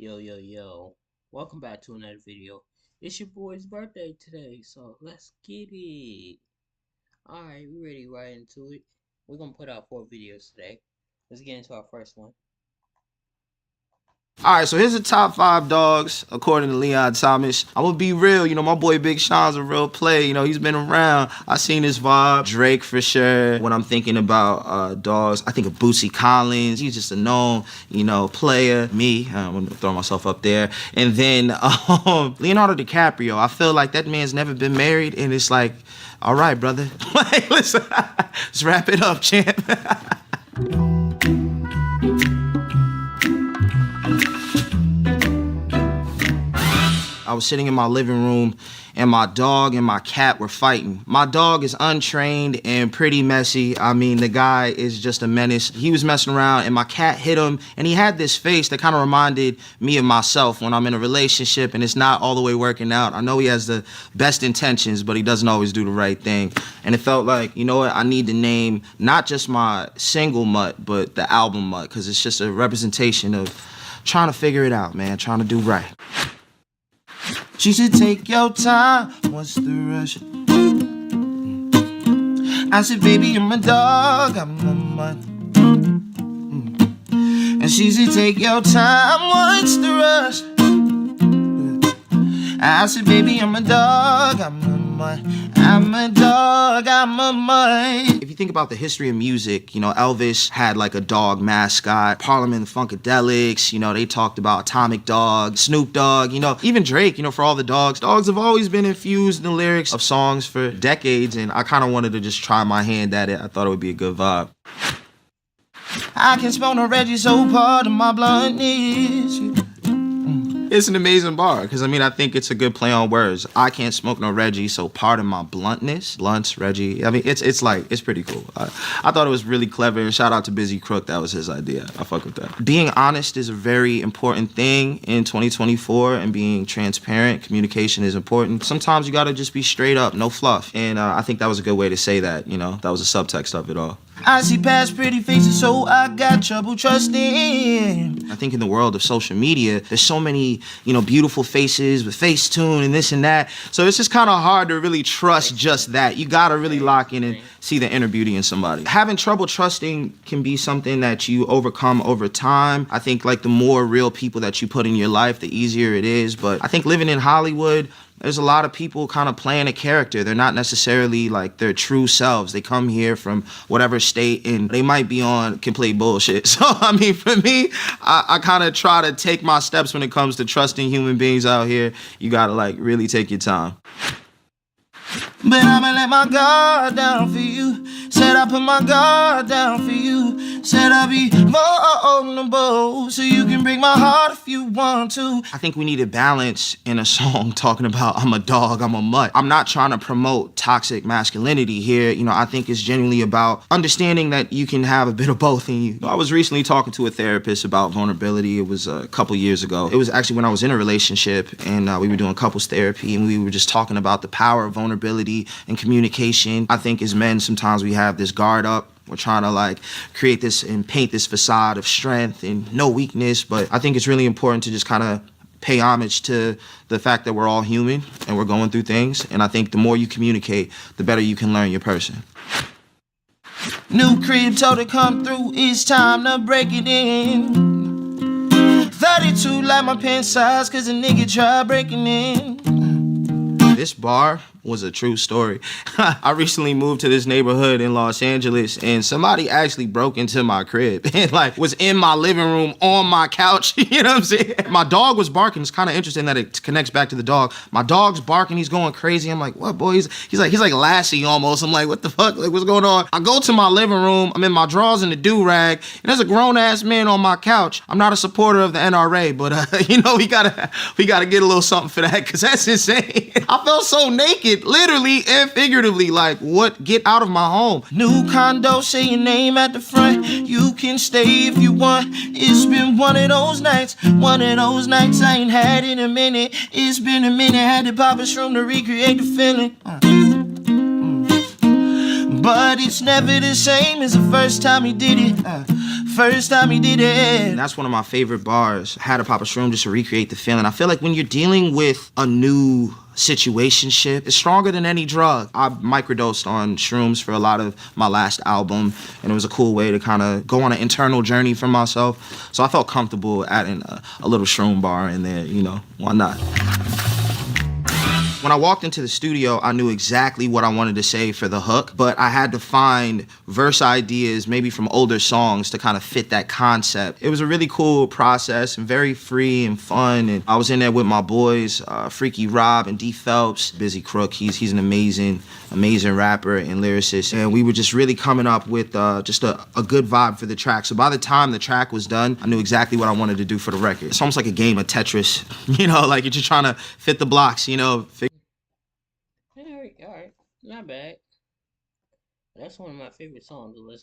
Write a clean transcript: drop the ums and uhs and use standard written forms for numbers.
Yo, welcome back to another video. It's your boy's birthday today, so let's get it. Alright, we're ready right into it. We're gonna put out 4 videos today. Let's get into our first one. All right, so here's the top 5 dogs according to Leon Thomas. I'm gonna be real, my boy Big Sean's a real player. He's been around. I seen his vibe. Drake for sure. When I'm thinking about dogs, I think of Bootsy Collins. He's just a known, player. Me, I'm gonna throw myself up there. And then Leonardo DiCaprio. I feel like that man's never been married, and it's like, all right, brother. Like, listen, let's wrap it up, champ. I was sitting in my living room and my dog and my cat were fighting. My dog is untrained and pretty messy. I mean, the guy is just a menace. He was messing around and my cat hit him, and he had this face that kind of reminded me of myself when I'm in a relationship and it's not all the way working out. I know he has the best intentions, but he doesn't always do the right thing. And it felt like, you know what, I need to name not just my single MUTT, but the album MUTT, because it's just a representation of trying to figure it out, man, trying to do right. She said, take your time, what's the rush? I said, baby, I'm a dog, I'm a mutt. And she said, take your time, what's the rush? I said, baby, I'm a dog, I'm a mutt. I'm a dog, I'm a mutt. If you think about the history of music, Elvis had like a dog mascot. Parliament Funkadelics, they talked about Atomic Dog, Snoop Dogg, even Drake, for all the dogs. Dogs have always been infused in the lyrics of songs for decades, and I kind of wanted to just try my hand at it. I thought it would be a good vibe. I can smell no Reggie, so part of my bluntness. It's an amazing bar, because I think it's a good play on words. I can't smoke no Reggie, so pardon my bluntness. Blunts, Reggie. It's pretty cool. I thought it was really clever. Shout out to Busy Crook. That was his idea. I fuck with that. Being honest is a very important thing in 2024, and being transparent. Communication is important. Sometimes you gotta just be straight up, no fluff. And I think that was a good way to say that, That was a subtext of it all. I see past pretty faces, so I got trouble trusting. I think in the world of social media, there's so many, beautiful faces with Facetune and this and that. So it's just kind of hard to really trust just that. You gotta really lock in and see the inner beauty in somebody. Having trouble trusting can be something that you overcome over time. I think like the more real people that you put in your life, the easier it is. But I think living in Hollywood, there's a lot of people kind of playing a character. They're not necessarily like their true selves. They come here from whatever state and they might be on complete bullshit. So, for me, I kind of try to take my steps when it comes to trusting human beings out here. You gotta really take your time. But I'ma let my guard down for you. Said I put my guard down for you. Said I'll be vulnerable so you can break my heart if you want to. I think we need a balance in a song talking about I'm a dog, I'm a mutt. I'm not trying to promote toxic masculinity here. I think it's genuinely about understanding that you can have a bit of both in you. I was recently talking to a therapist about vulnerability. It was a couple years ago. It was actually when I was in a relationship, and we were doing couples therapy, and we were just talking about the power of vulnerability and communication. I think as men, sometimes we have this guard up. We're trying to create this and paint this facade of strength and no weakness, but I think it's really important to just kind of pay homage to the fact that we're all human and we're going through things. And I think the more you communicate, the better you can learn your person. New crib told it come through, it's time to break it in. 32 like my pen size, cause a nigga tried breaking in. This bar was a true story. I recently moved to this neighborhood in Los Angeles, and somebody actually broke into my crib and was in my living room on my couch. You know what I'm saying? My dog was barking. It's kind of interesting that it connects back to the dog. My dog's barking. He's going crazy. I'm like, what, boy? He's like Lassie almost. I'm like, what the fuck? What's going on? I go to my living room. I'm in my drawers and the do-rag, and there's a grown-ass man on my couch. I'm not a supporter of the NRA, but we gotta get a little something for that, because that's insane. I felt so naked, literally and figuratively. What? Get out of my home. New condo, say your name at the front. You can stay if you want. It's been one of those nights I ain't had in a minute. It's been a minute, had to pop a shroom to recreate the feeling. But it's never the same as the first time he did it. first time you did it. And that's one of my favorite bars. I had to pop a shroom just to recreate the feeling. I feel like when you're dealing with a new situationship, it's stronger than any drug. I microdosed on shrooms for a lot of my last album, and it was a cool way to kind of go on an internal journey for myself. So I felt comfortable adding a little shroom bar in there, you know, why not? When I walked into the studio, I knew exactly what I wanted to say for the hook, but I had to find verse ideas maybe from older songs to kind of fit that concept. It was a really cool process and very free and fun. And I was in there with my boys, Freaky Rob and D Phelps. Busy Crook, he's an amazing rapper and lyricist. And we were just really coming up with just a good vibe for the track. So by the time the track was done, I knew exactly what I wanted to do for the record. It's almost like a game of Tetris, you know, like you're just trying to fit the blocks, you know. All right, not bad. That's one of my favorite songs to listen